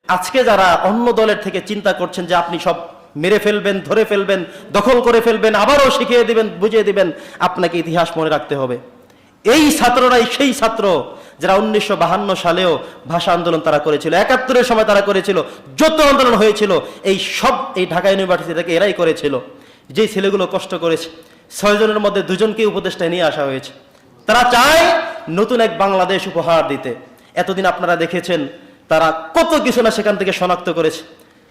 আজকে যারা অন্য দলের থেকে চিন্তা করছেন যে আপনি সব মেরে ফেলবেন, ধরে ফেলবেন, দখল করে ফেলবেন, আবারও শিখিয়ে দিবেন, বুঝিয়ে দিবেন, আপনাকে ইতিহাস মনে রাখতে হবে। এই ছাত্ররাই সেই ছাত্র যারা 1952 সালেও ভাষা আন্দোলন তারা করেছিল, 71-এর সময় তারা করেছিল, যত আন্দোলন হয়েছিল এই সব এই ঢাকা ইউনিভার্সিটি থেকে এরাই করেছিল। যেই ছেলেগুলো কষ্ট করেছে 6 জনের মধ্যে 2 জনকে উপদেষ্টায় নিয়ে আসা হয়েছে। তারা চায় নতুন এক বাংলাদেশ উপহার দিতে। এতদিন আপনারা দেখেছেন তারা কত কিছু না সেখান থেকে শনাক্ত করেছে।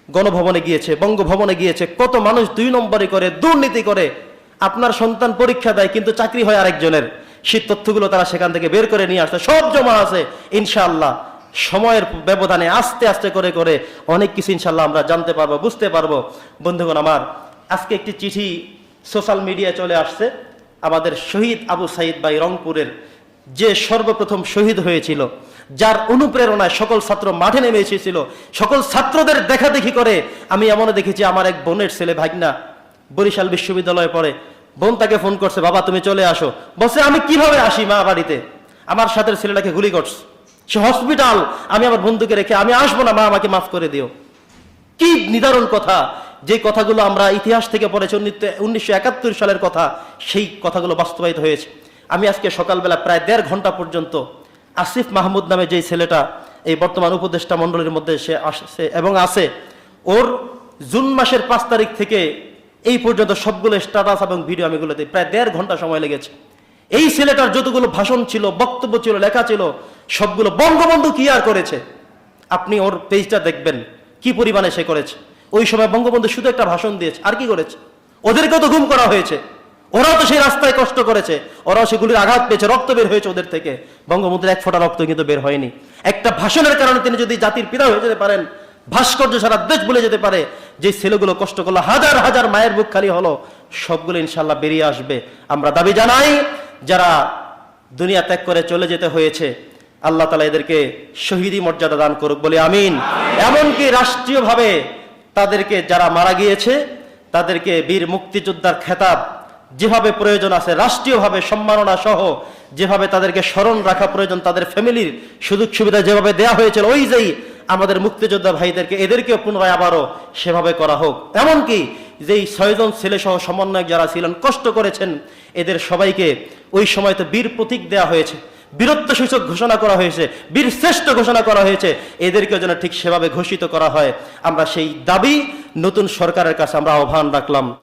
গণভবনে গিয়েছে, বঙ্গভবনে গিয়েছে, কত মানুষ 2 নম্বরে করে, দুর্নীতি করে। আপনার সন্তান পরীক্ষা দেয় কিন্তু চাকরি হয় আরেকজনের, সেই তথ্যগুলো তারা সেখান থেকে বের করে নিয়ে আসছে, সব জমা আছে। ইনশাআল্লাহ সময়ের ব্যবধানে আস্তে আস্তে করে করে অনেক কিছু ইনশাআল্লাহ আমরা জানতে পারবো, বুঝতে পারবো। বন্ধুগণ আমার, আজকে একটি চিঠি সোশ্যাল মিডিয়ায় চলে আসছে। আমাদের শহীদ আবু সাইদ ভাই রংপুরের, যে সর্বপ্রথম শহীদ হয়েছিল, যার অনুপ্রেরণায় সকল ছাত্র মাঠে নেমে এসেছিল, সকল ছাত্রদের দেখা দেখি করে। আমি এমনও দেখেছি আমার এক বোনের ছেলে ভাগনা বরিশাল বিশ্ববিদ্যালয়ে পড়ে, বোন তাকে ফোন করছে, বাবা তুমি চলে আসো। বলছে আমি কিভাবে আসি মা বাড়িতে, আমার সাথে ছেলেটাকে গুলি করছে, সে হসপিটাল, আমি আমার বন্ধুকে রেখে আমি আসবো না, মা আমাকে মাফ করে দিও। কি নিদারুণ কথা! যে কথাগুলো আমরা ইতিহাস থেকে পড়েছি, 1971 সালের কথা, সেই কথাগুলো বাস্তবায়িত হয়েছে। আমি আজকে সকালবেলা প্রায় 1.5 ঘন্টা পর্যন্ত আসিফ মাহমুদ নামে যেই ছেলেটা এই বর্তমান উপদেষ্টা মণ্ডলীর মধ্যে সে আসছে এবং আছে, ওর জুন মাসের 5 তারিখ থেকে এই পর্যন্ত সবগুলো স্ট্যাটাস এবং ভিডিও আমি গুলোতে প্রায় 1.5 ঘন্টা সময় লেগেছে। এই ছেলেটার যতগুলো ভাষণ ছিল, বক্তব্য ছিল, লেখা ছিল, সবগুলো বঙ্গবন্ধু কি আর করেছে। আপনি ওর পেজটা দেখবেন কি পরিমাণে সে করেছে। ওই সময় বঙ্গবন্ধু শুধু একটা ভাষণ দিয়েছে, আর কি করেছে? ওদেরকেও তো গুম করা হয়েছে, ওরাও তো সেই রাস্তায় কষ্ট করেছে, ওরাও সেগুলির আঘাত পেয়েছে, রক্ত বের হয়েছে ওদের থেকে। বঙ্গবন্ধুর 1 ফোঁটা রক্ত কিন্তু বের হয়নি। একটা ভাষণের কারণে তিনি যদি জাতির পিতা হয়ে যেতে পারেন, ভাস্কর্য সারা দেশ বলে যেতে পারে, যে ছেলেগুলো কষ্ট করলো, হাজার হাজার মায়ের বুক খালি হলো, সবগুলো ইনশাল্লাহ বেরিয়ে আসবে। আমরা দাবি জানাই, যারা দুনিয়া ত্যাগ করে চলে যেতে হয়েছে, আল্লাহ তাআলা এদেরকে শহীদি মর্যাদা দান করুক বলে আমিন। এমনকি রাষ্ট্রীয়ভাবে তাদেরকে যারা মারা গিয়েছে তাদেরকে বীর মুক্তিযোদ্ধার খেতাব যেভাবে প্রয়োজন আছে, রাষ্ট্রীয়ভাবে সম্মাননা সহ যেভাবে তাদেরকে স্মরণ রাখা প্রয়োজন, তাদের ফ্যামিলির সুযোগ সুবিধা যেভাবে দেয়া হয়েছিল ওই যেই আমাদের মুক্তিযোদ্ধা ভাইদেরকে, এদেরকেও পুনরায় আবারও সেভাবে করা হোক। এমনকি যেই 6 জন ছেলে সহ সমন্বয়ক যারা ছিলেন, কষ্ট করেছেন, এদের সবাইকে ওই সময় তো বীর প্রতীক দেয়া হয়েছে, বীরত্ব সূচক ঘোষণা করা হয়েছে, বীর শ্রেষ্ঠ ঘোষণা করা হয়েছে, এদেরকেও যেন ঠিক সেভাবে ঘোষিত করা হয়। আমরা সেই দাবি নতুন সরকারের কাছে আমরা আহ্বান রাখলাম।